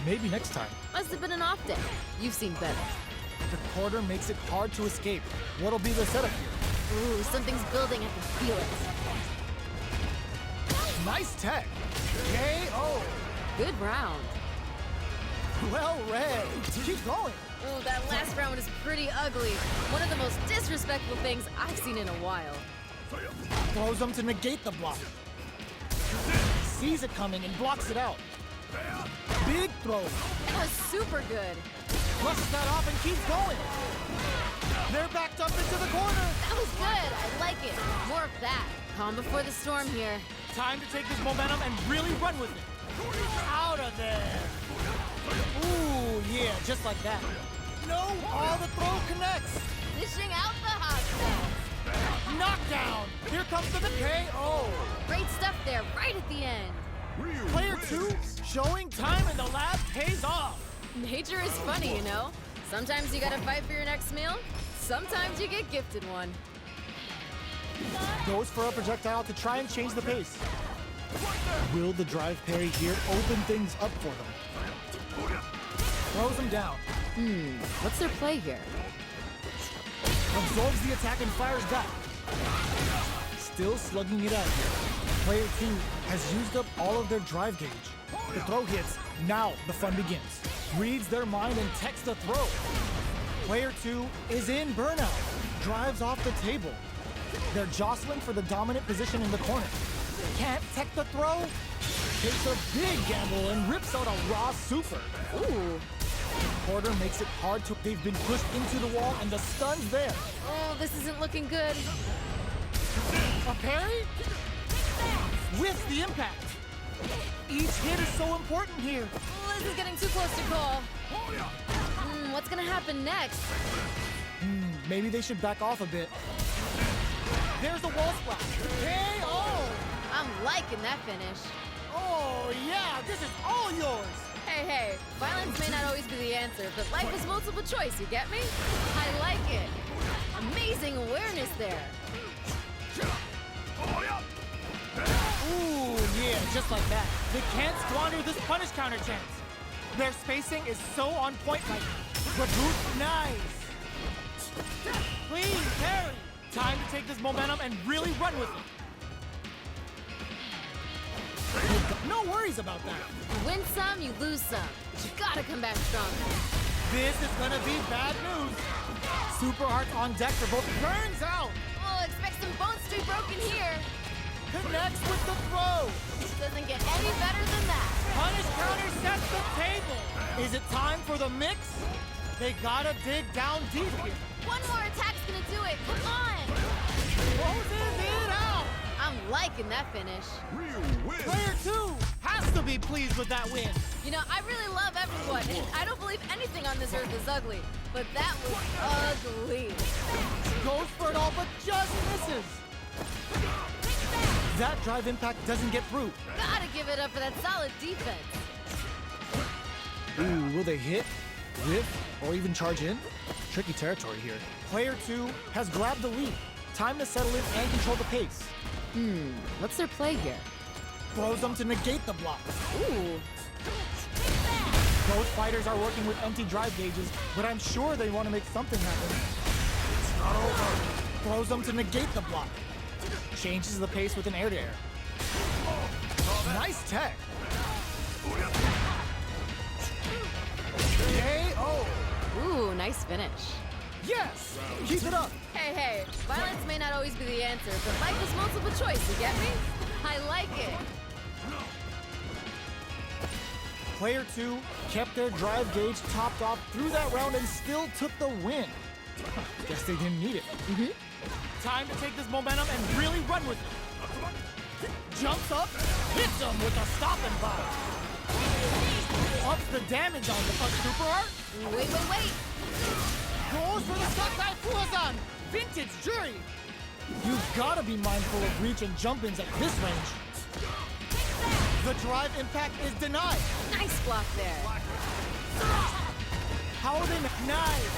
Maybe next time. Must have been an off day. You've seen better. The quarter makes it hard to escape. What'll be the setup here? Ooh, something's building. I can feel it. Nice tech. KO. Good round. Well read. Keep going. Ooh, that last round is pretty ugly. One of the most disrespectful things I've seen in a while. Throws them to negate the block. Sees it coming and blocks it out. Big throw. That was super good. Flushes that off and keeps going. They're backed up into the corner. That was good. I like it. More of that. Calm before the storm here. Time to take this momentum and really run with it. Out of there. Ooh, yeah, just like that. No, the throw connects. Dishing out the hot sauce. Knockdown. Here comes the KO. Great stuff there, right at the end. Player 2, showing time in the lab pays off. Nature is funny, you know? Sometimes you gotta fight for your next meal. Sometimes you get gifted one. Goes for a projectile to try and change the pace. Will the drive parry here open things up for them? Throws him down. What's their play here? Absorbs the attack and fires back. Still slugging it out here. Player 2 has used up all of their drive gauge. The throw hits. Now the fun begins. Reads their mind and techs the throw. Player 2 is in burnout. Drives off the table. They're jostling for the dominant position in the corner. Can't tech the throw. Takes a big gamble and rips out a raw super. Ooh. Quarter makes it hard to. They've been pushed into the wall and the stun's there. Oh, this isn't looking good. A parry? With the impact. Each hit is so important here. Oh, this is getting too close to call. What's gonna happen next? Maybe they should back off a bit. There's a wall splash. KO! I'm liking that finish. Oh, yeah, this is all yours. Hey, violence may not always be the answer, but life is multiple choice, you get me? I like it. Amazing awareness there. Ooh, yeah, just like that. They can't squander this punish counter chance. Their spacing is so on point right now. The boot, nice. Clean parry. Time to take this momentum and really run with it. No worries about that. You win some, you lose some. But you gotta come back stronger. This is gonna be bad news. Super Hearts on deck for both. Burns out. Oh, expect some bones to be broken here. Connects with the throw. Doesn't get any better than that. Punish counter sets the table. Is it time for the mix? They gotta dig down deep here. One more attack's gonna do it. Come on. Closes it out. I'm liking that finish. Player 2 has to be pleased with that win. You know, I really love everyone, and I don't believe anything on this earth is ugly. But that was ugly. Goes for it all, but just misses. That drive impact doesn't get through. Gotta give it up for that solid defense. Ooh, will they hit, whiff, or even charge in? Tricky territory here. Player 2 has grabbed the lead. Time to settle in and control the pace. What's their play here? Throws them to negate the block. Ooh. Both fighters are working with empty drive gauges, but I'm sure they want to make something happen. It's not over. Throws them to negate the block. Changes the pace with an air-to-air. Nice tech. KO. Ooh, nice finish. Yes! Keep it up. Hey, violence may not always be the answer, but life is multiple choice, you get me? I like it. Player 2 kept their drive gauge topped off through that round and still took the win. Guess they didn't need it. Time to take this momentum and really run with it. Jumps up, hits him with a stop and bomb. Ups the damage on the Super Art. Wait. Goes for the Sakai Fuazan. Vintage Jury. You've got to be mindful of reach and jump-ins at this range. The drive impact is denied. Nice block there. Howden nice.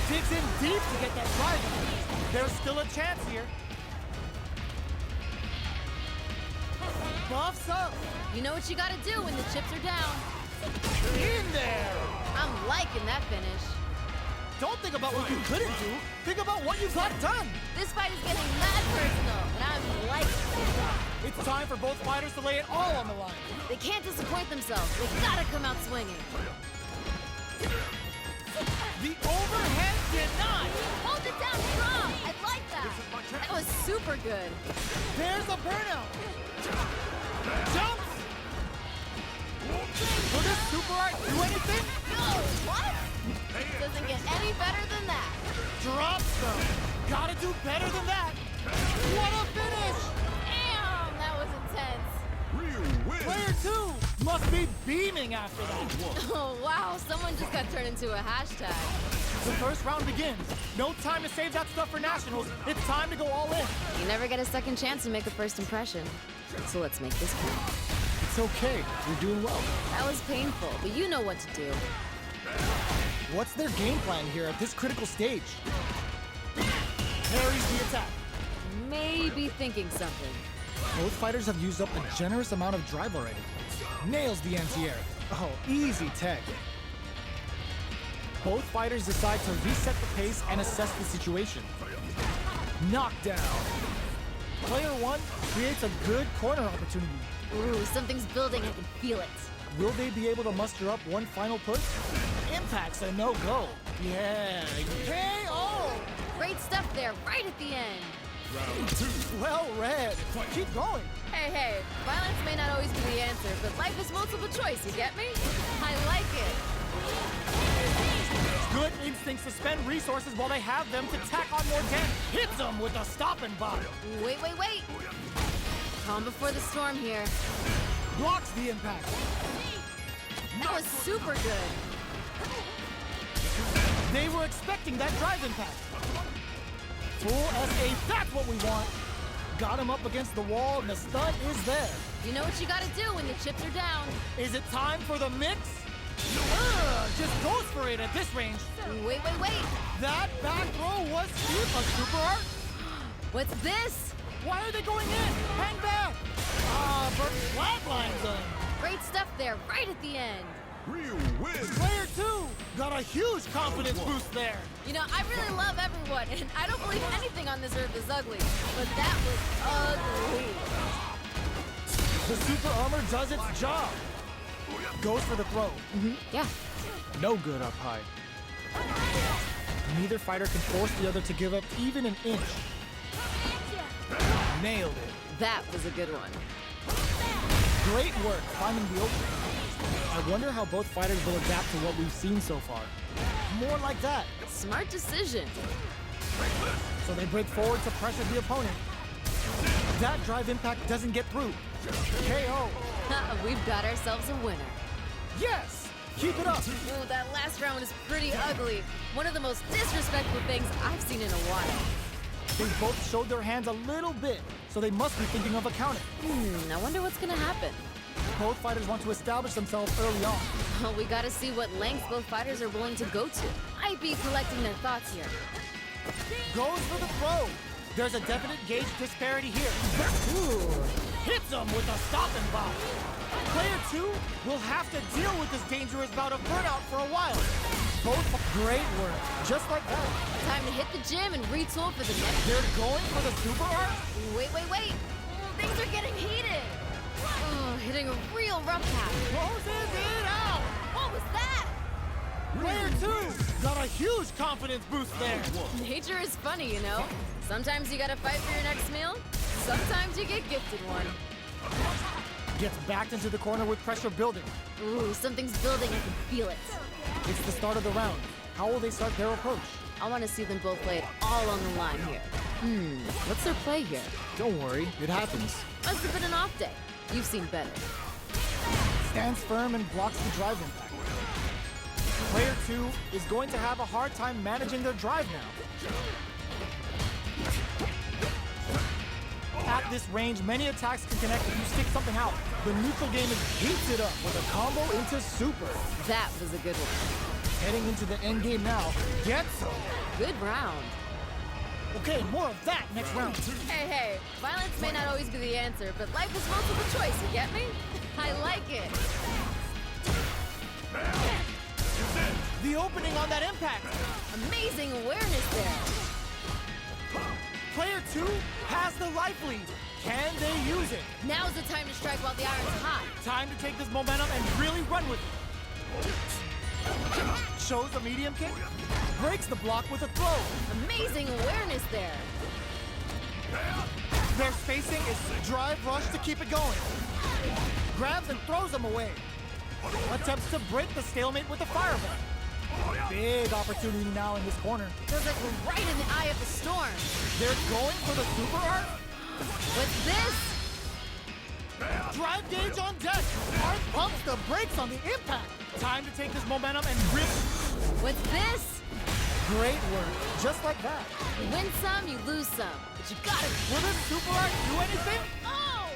Digs in deep to get that drive in. There's still a chance here. Buffs up. You know what you gotta do when the chips are down. In liking that finish. Don't think about what you couldn't do. Think about what you've got done. This fight is getting mad personal, and I'm liking it. It's time for both fighters to lay it all on the line. They can't disappoint themselves. They gotta come out swinging. The overhead denied. Hold it down strong. I like that. That was super good. There's a burnout. Jumps. Will this super art do anything? No, what? Doesn't get any better than that. Drops them. Gotta do better than that. What a finish. Damn, that was intense. Player 2 must be beaming after that. Oh, wow, someone just got turned into a hashtag. The first round begins. No time to save that stuff for nationals. It's time to go all in. You never get a second chance to make a first impression. So let's make this count. It's okay. You're doing well. That was painful, but you know what to do. What's their game plan here at this critical stage? Parries the attack. Maybe thinking something. Both fighters have used up a generous amount of drive already. Nails the anti-air. Oh, easy tech. Both fighters decide to reset the pace and assess the situation. Knockdown. Player 1 creates a good corner opportunity. Ooh, something's building. I can feel it. Will they be able to muster up one final push? Impact's a no-go. Yeah, KO! Great stuff there, right at the end. Well read. Keep going. Hey, violence may not always be the answer, but life is multiple choice, you get me? I like it. Good instincts to spend resources while they have them to tack on more damage. Hits them with a stopping bomb. Wait. Calm before the storm here. Blocks the impact. That was super good. They were expecting that drive impact. Full SA, that's what we want. Got him up against the wall and the stun is there. You know what you gotta do when the chips are down. Is it time for the mix? Just goes for it at this range. Wait. That back throw was steep, a super art. What's this? Why are they going in? Hang back. But flatlines them. Great stuff there, right at the end. Player 2 got a huge confidence boost there. You know, I really love everyone, and I don't believe anything on this earth is ugly. But that was ugly. The super armor does its job. Goes for the throw. Yeah. No good up high. Neither fighter can force the other to give up even an inch. Nailed it. That was a good one. Great work finding the opening. I wonder how both fighters will adapt to what we've seen so far. More like that. Smart decision. So they break forward to pressure the opponent. That drive impact doesn't get through. KO. We've got ourselves a winner. Yes! Keep it up. Ooh, that last round is pretty ugly. One of the most disrespectful things I've seen in a while. They both showed their hands a little bit, so they must be thinking of a counter. I wonder what's gonna happen. Both fighters want to establish themselves early on. Well, we gotta see what lengths both fighters are willing to go to. Might be collecting their thoughts here. Goes for the throw. There's a definite gauge disparity here. Ooh. Hits him with a stopping bomb. Player 2 will have to deal with this dangerous bout of burnout for a while. Both great work, just like that. Time to hit the gym and retool for the next. They're going for the super art? Wait. Things are getting heated. Hitting a real rough patch. Closes it out. What was that? Player 2 got a huge confidence boost there. Nature is funny, you know? Sometimes you gotta fight for your next meal. Sometimes you get gifted one. Gets backed into the corner with pressure building. Ooh, something's building. I can feel it. It's the start of the round. How will they start their approach? I want to see them both play it all on the line here. What's their play here? Don't worry, it happens. Must have been an off day. You've seen better. Stands firm and blocks the drive impact. Player 2 is going to have a hard time managing their drive now. At this range, many attacks can connect if you stick something out. The neutral game is heats it up with a combo into super. That was a good one. Heading into the end game now. Gets some. Good round. Okay, more of that next round. Hey, violence may not always be the answer, but life is multiple choice, you get me? I like it. The opening on that impact. Amazing awareness there. Player 2 has the life lead. Can they use it? Now's the time to strike while the iron's hot. Time to take this momentum and really run with it. Shows a medium kick. Breaks the block with a throw. Amazing awareness there. Their spacing is drive rush to keep it going. Grabs and throws them away. Attempts to break the stalemate with a fireball. Big opportunity now in this corner. Feels like we're right in the eye of the storm. They're going for the super art. What's this? Drive gauge on deck. Art pumps the brakes on the impact. Time to take this momentum and rip. What's this? Great work. Just like that. You win some, you lose some. But you gotta... Will this super art do anything? Oh!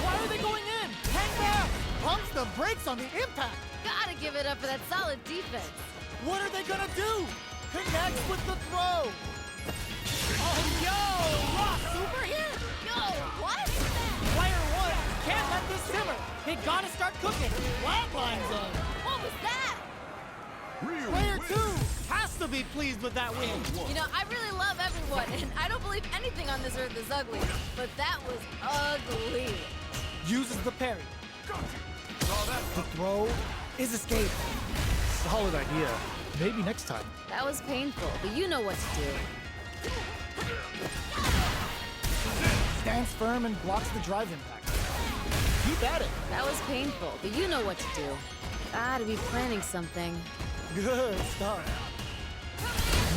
Why are they going in? Hang back. Pumps the brakes on the impact. Gotta give it up for that solid defense. What are they gonna do? Connects with the throw. Oh, yo! Rock super hit. Yo, what? Player 1 can't let this simmer. They gotta start cooking. Flatline zone. What was that? Player 2 has to be pleased with that win. You know, I really love everyone, and I don't believe anything on this earth is ugly. But that was ugly. Uses the parry. The throw is escape. Solid idea. Maybe next time. That was painful, but you know what to do. Stands firm and blocks the drive impact. Keep at it. That was painful, but you know what to do. Gotta be planning something. Good stuff.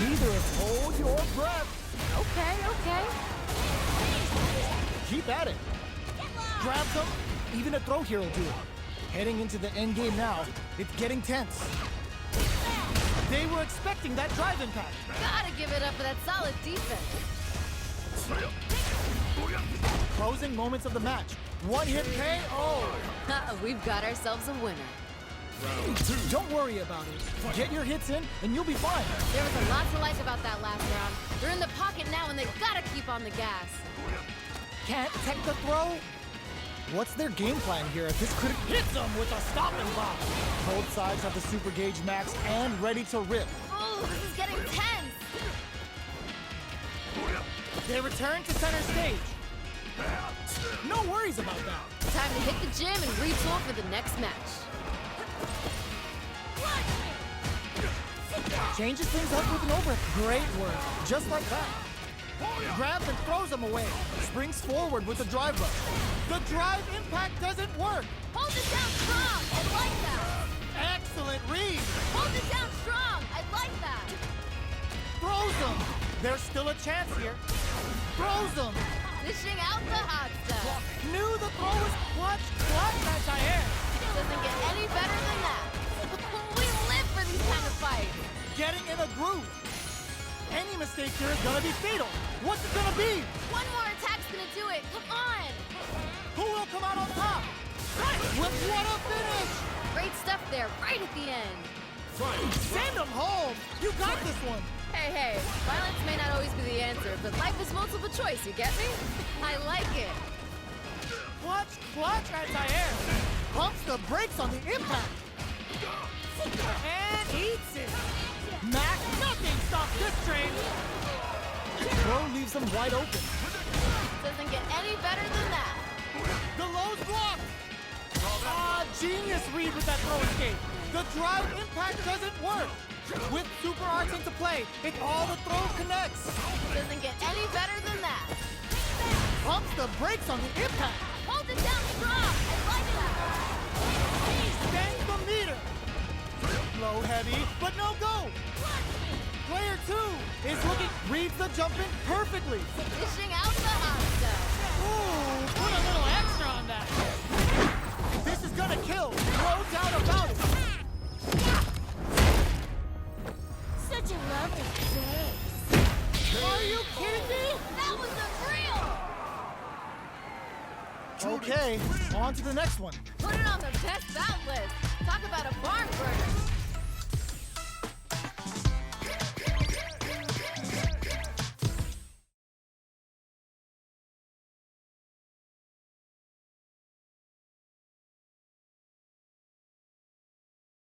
Neither is hold your breath. Okay, okay. Keep at it. Grabs him. Even a throw here will do it. Heading into the end game now. It's getting tense. They were expecting that drive impact. Gotta give it up for that solid defense. Closing moments of the match. One hit KO. We've got ourselves a winner. Don't worry about it. Get your hits in and you'll be fine. There was a lot to like about that last round. They're in the pocket now and they gotta keep on the gas. Can't tech the throw? What's their game plan here if this could hit them with a stopping block? Both sides have the super gauge max and ready to rip. Oh, this is getting tense. They return to center stage. No worries about that. Time to hit the gym and retool for the next match. Changes things up with an over. Great work. Just like that. Grabs and throws them away. Springs forward with the drive rush. The drive impact doesn't work. Hold it down strong. I like that. Excellent read. Hold it down strong. I like that. Throws them. There's still a chance here. Throws them. Dishing out the hot stuff. Knew the throw was clutch anti-air. Doesn't get any better than that. We live for these kind of fights. Getting in a groove. Any mistake here is gonna be fatal. What's it gonna be? One more attack's gonna do it. Come on. Who will come out on top? With what a finish! Great stuff there, right at the end. Send them home. You got this one. Hey, violence may not always be the answer, but life is multiple choice, you get me? I like it. Clutch anti-air. Pumps the brakes on the impact. And eats it. Mac, nothing stops this train. Throw leaves them wide open. Doesn't get any better than that. The low's blocked. Genius read with that throw escape. The drive impact doesn't work. With super arts into play, it's all the throw connects. Doesn't get any better than that. Pumps the brakes on the impact. Hold it down strong. I like that. Bends the meter. Low heavy, but no go. Player 2 is looking, reads the jump in perfectly. Dishing out the hot stuff. Ooh, put a little extra on that. This is gonna kill. No doubt about it. Such a lovely face. Are you kidding me? That was unreal. Okay, on to the next one. Put it on the best bout list. Talk about a bar